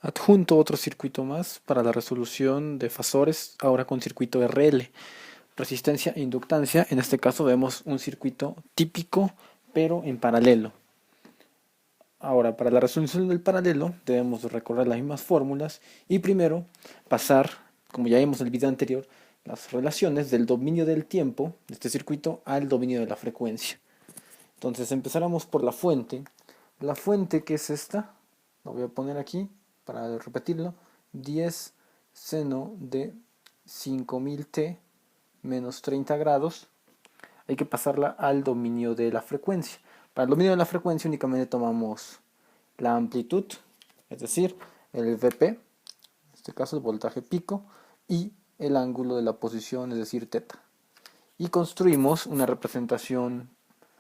Adjunto otro circuito más para la resolución de fasores, ahora con circuito RL, resistencia e inductancia. En este caso vemos un circuito típico, pero en paralelo. Ahora, para la resolución del paralelo debemos recorrer las mismas fórmulas y primero pasar, como ya vimos en el video anterior, las relaciones del dominio del tiempo de este circuito al dominio de la frecuencia. Entonces empezáramos por la fuente. La fuente, que es esta, lo voy a poner aquí para repetirlo: 10 seno de 5000t menos 30 grados. Hay que pasarla al dominio de la frecuencia. Para el dominio de la frecuencia únicamente tomamos la amplitud, es decir, el Vp, en este caso el voltaje pico, y el ángulo de la posición, es decir, teta. Y construimos una representación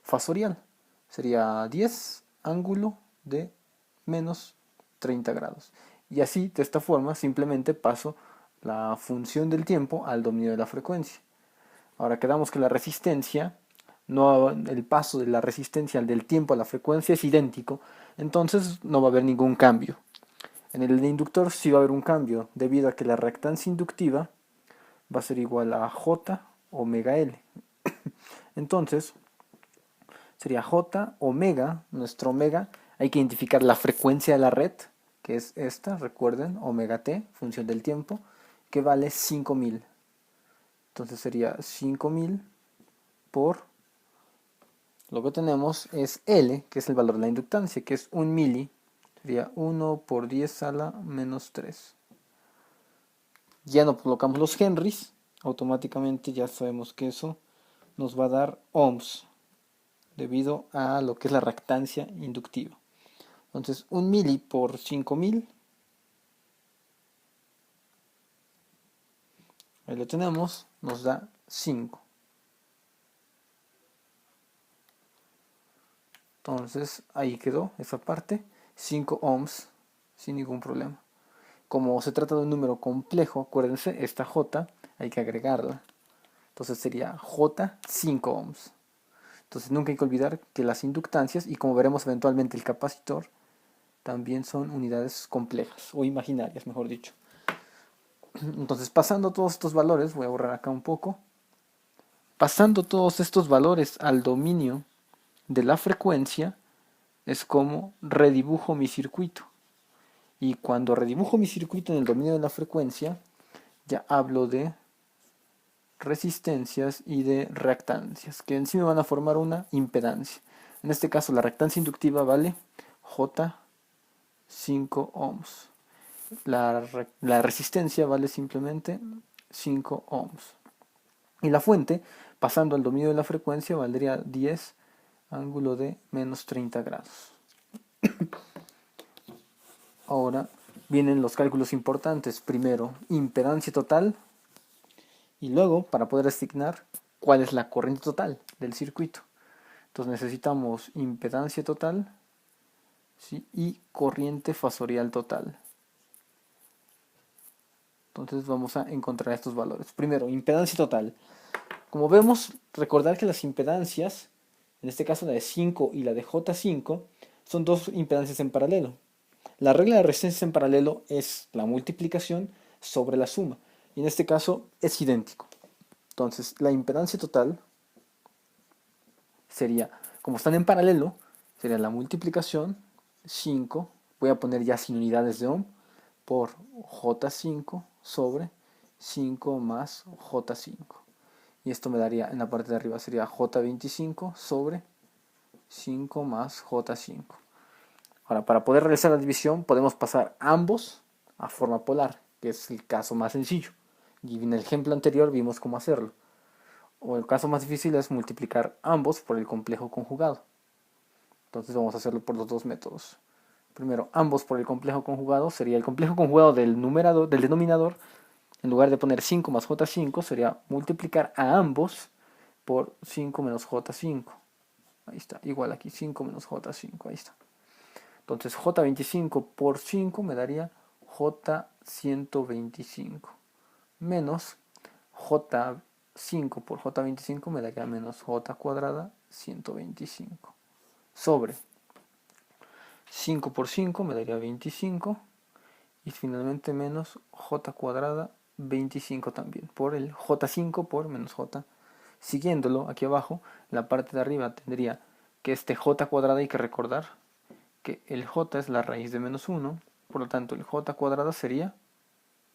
fasorial. Sería 10 ángulo de menos 30 grados. Y así, de esta forma, simplemente paso la función del tiempo al dominio de la frecuencia. Ahora quedamos que la resistencia, no, el paso de la resistencia al del tiempo a la frecuencia es idéntico, entonces no va a haber ningún cambio. En el inductor sí va a haber un cambio, debido a que la reactancia inductiva va a ser igual a J omega L. Entonces, sería J omega, nuestro omega, hay que identificar la frecuencia de la red, que es esta, recuerden, omega t, función del tiempo, que vale 5000. Entonces sería 5000 por lo que tenemos es L, que es el valor de la inductancia, que es 1 mili, sería 1 por 10 a la menos 3. Ya no colocamos los henrys, automáticamente ya sabemos que eso nos va a dar ohms, debido a lo que es la reactancia inductiva. Entonces 1 mili por 5000, ahí lo tenemos, nos da 5. Entonces ahí quedó esa parte, 5 ohms sin ningún problema. Como se trata de un número complejo, acuérdense, esta J hay que agregarla. Entonces sería J 5 ohms. Entonces nunca hay que olvidar que las inductancias, y como veremos eventualmente el capacitor, también son unidades complejas, o imaginarias, mejor dicho. Entonces pasando todos estos valores, voy a borrar acá un poco, pasando todos estos valores al dominio de la frecuencia, es como redibujo mi circuito. Y cuando redibujo mi circuito en el dominio de la frecuencia, ya hablo de resistencias y de reactancias, que en sí me van a formar una impedancia. En este caso la reactancia inductiva vale J 5 ohms. La resistencia vale simplemente 5 ohms. Y la fuente, pasando al dominio de la frecuencia, valdría 10 ángulo de menos 30 grados. Ahora vienen los cálculos importantes. Primero, impedancia total, y luego, para poder asignar cuál es la corriente total del circuito. Entonces necesitamos impedancia total, ¿sí?, y corriente fasorial total. Entonces vamos a encontrar estos valores. Primero, impedancia total. Como vemos, recordar que las impedancias, en este caso la de 5 y la de J5, son dos impedancias en paralelo. La regla de resistencia en paralelo es la multiplicación sobre la suma. Y en este caso es idéntico. Entonces, la impedancia total sería, como están en paralelo, sería la multiplicación 5, voy a poner ya sin unidades de ohm, por J5 sobre 5 más J5. Y esto me daría, en la parte de arriba sería J25 sobre 5 más J5. Ahora, para poder realizar la división, podemos pasar ambos a forma polar, que es el caso más sencillo. Y en el ejemplo anterior vimos cómo hacerlo. O el caso más difícil es multiplicar ambos por el complejo conjugado. Entonces vamos a hacerlo por los dos métodos. Primero, ambos por el complejo conjugado sería el complejo conjugado del numerador, del denominador. En lugar de poner 5 más J5, sería multiplicar a ambos por 5 menos J5. Ahí está, igual aquí 5 menos J5, ahí está. Entonces J25 por 5 me daría J125 menos J5 por J25 me daría menos J cuadrada 125 sobre 5 por 5 me daría 25 y finalmente menos j cuadrada 25 también, por el j5 por menos j. Siguiéndolo aquí abajo, la parte de arriba tendría que este j cuadrada, hay que recordar que el j es la raíz de menos 1, por lo tanto el j cuadrada sería,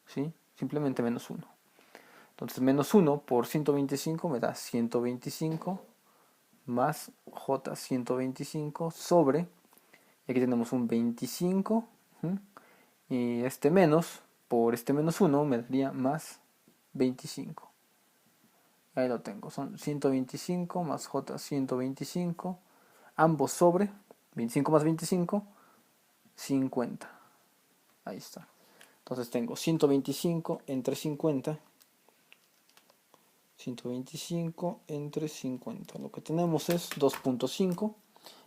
¿sí?, simplemente menos 1. Entonces menos 1 por 125 me da 125 más j 125 sobre, y aquí tenemos un 25, ¿sí?, y este menos por este menos 1 me daría más 25. Ahí lo tengo, son 125 más j 125, ambos sobre 25 más 25, 50. Ahí está. Entonces tengo 125 entre 50. 125 entre 50. Lo que tenemos es 2.5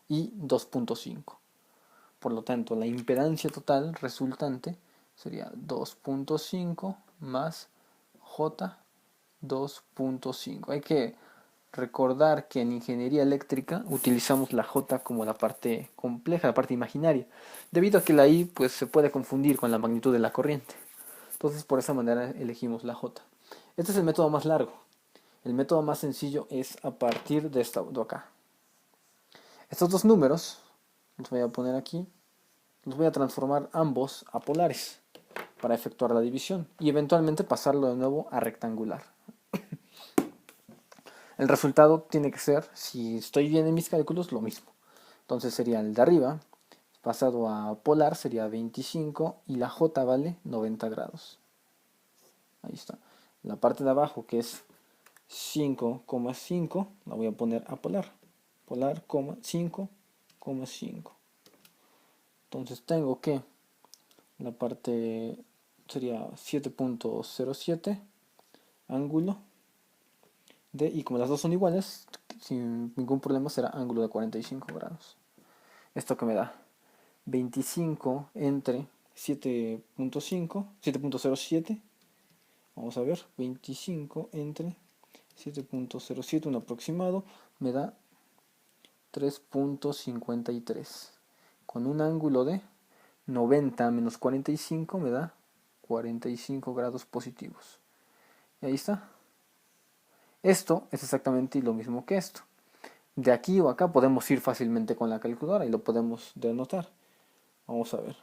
y 2.5. Por lo tanto, la impedancia total resultante sería 2.5 más J 2.5. Hay que recordar que en ingeniería eléctrica utilizamos la J como la parte compleja, la parte imaginaria, debido a que la I pues, se puede confundir con la magnitud de la corriente. Entonces, por esa manera elegimos la J. Este es el método más largo. El método más sencillo es a partir de esta de acá. Estos dos números, los voy a poner aquí, los voy a transformar ambos a polares para efectuar la división y eventualmente pasarlo de nuevo a rectangular. El resultado tiene que ser, si estoy bien en mis cálculos, lo mismo. Entonces sería el de arriba, pasado a polar, sería 25 y la J vale 90 grados. Ahí está. La parte de abajo, que es 5,5, la voy a poner a polar. Polar, 5,5. Entonces tengo que la parte sería 7.07 ángulo de, y como las dos son iguales, sin ningún problema será ángulo de 45 grados. Esto que me da 25 entre 7.5, 7.07. Vamos a ver, 25 entre 7.07, un aproximado, me da 3.53. Con un ángulo de 90 menos 45 me da 45 grados positivos. Y ahí está. Esto es exactamente lo mismo que esto. De aquí o acá podemos ir fácilmente con la calculadora y lo podemos denotar. Vamos a ver.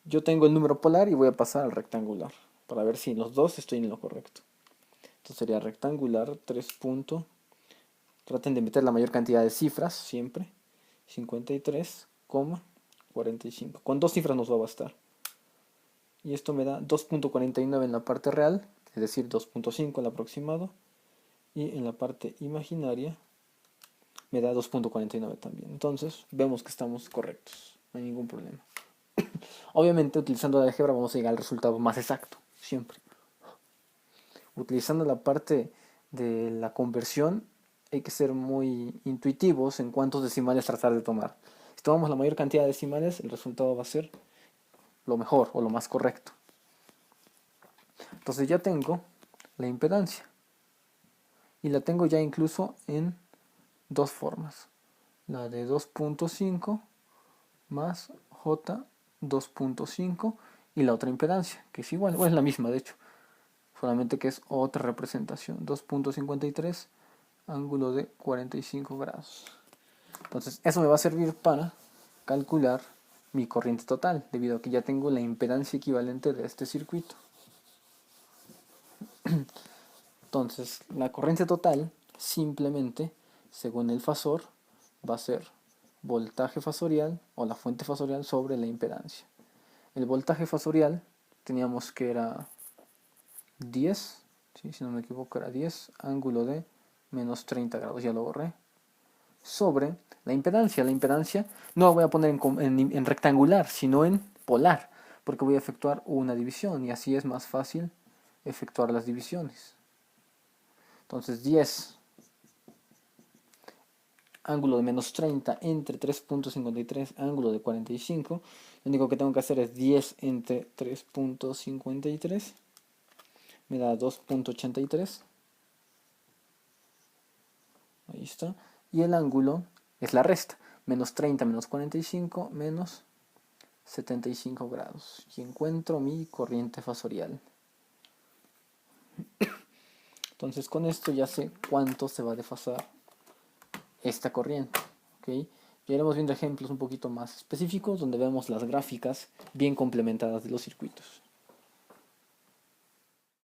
Yo tengo el número polar y voy a pasar al rectangular para ver si en los dos estoy en lo correcto. Entonces sería rectangular 3. Traten de meter la mayor cantidad de cifras siempre. 53,45. Con dos cifras nos va a bastar. Y esto me da 2.49 en la parte real, es decir, 2.5 el aproximado. Y en la parte imaginaria me da 2.49 también. Entonces vemos que estamos correctos, no hay ningún problema. Obviamente utilizando la álgebra vamos a llegar al resultado más exacto, siempre. Utilizando la parte de la conversión hay que ser muy intuitivos en cuántos decimales tratar de tomar. Si tomamos la mayor cantidad de decimales, el resultado va a ser lo mejor o lo más correcto. Entonces ya tengo la impedancia. Y la tengo ya incluso en dos formas. La de 2.5 más J 2.5 y la otra impedancia, que es igual, o es la misma de hecho, solamente que es otra representación, 2.53 ángulo de 45 grados. Entonces eso me va a servir para calcular mi corriente total, debido a que ya tengo la impedancia equivalente de este circuito. Entonces la corriente total simplemente, según el fasor, va a ser voltaje fasorial o la fuente fasorial sobre la impedancia. El voltaje fasorial teníamos que era 10, ¿sí? Si no me equivoco era 10, ángulo de menos 30 grados, ya lo borré, sobre la impedancia. La impedancia no la voy a poner en rectangular, sino en polar, porque voy a efectuar una división y así es más fácil efectuar las divisiones. Entonces 10 ángulo de menos 30 entre 3.53 ángulo de 45. Lo único que tengo que hacer es 10 entre 3.53. Me da 2.83. Ahí está. Y el ángulo es la resta. Menos 30 menos 45 menos 75 grados y encuentro mi corriente fasorial. Entonces con esto ya sé cuánto se va a desfasar esta corriente, ¿ok? Ya iremos viendo ejemplos un poquito más específicos donde vemos las gráficas bien complementadas de los circuitos.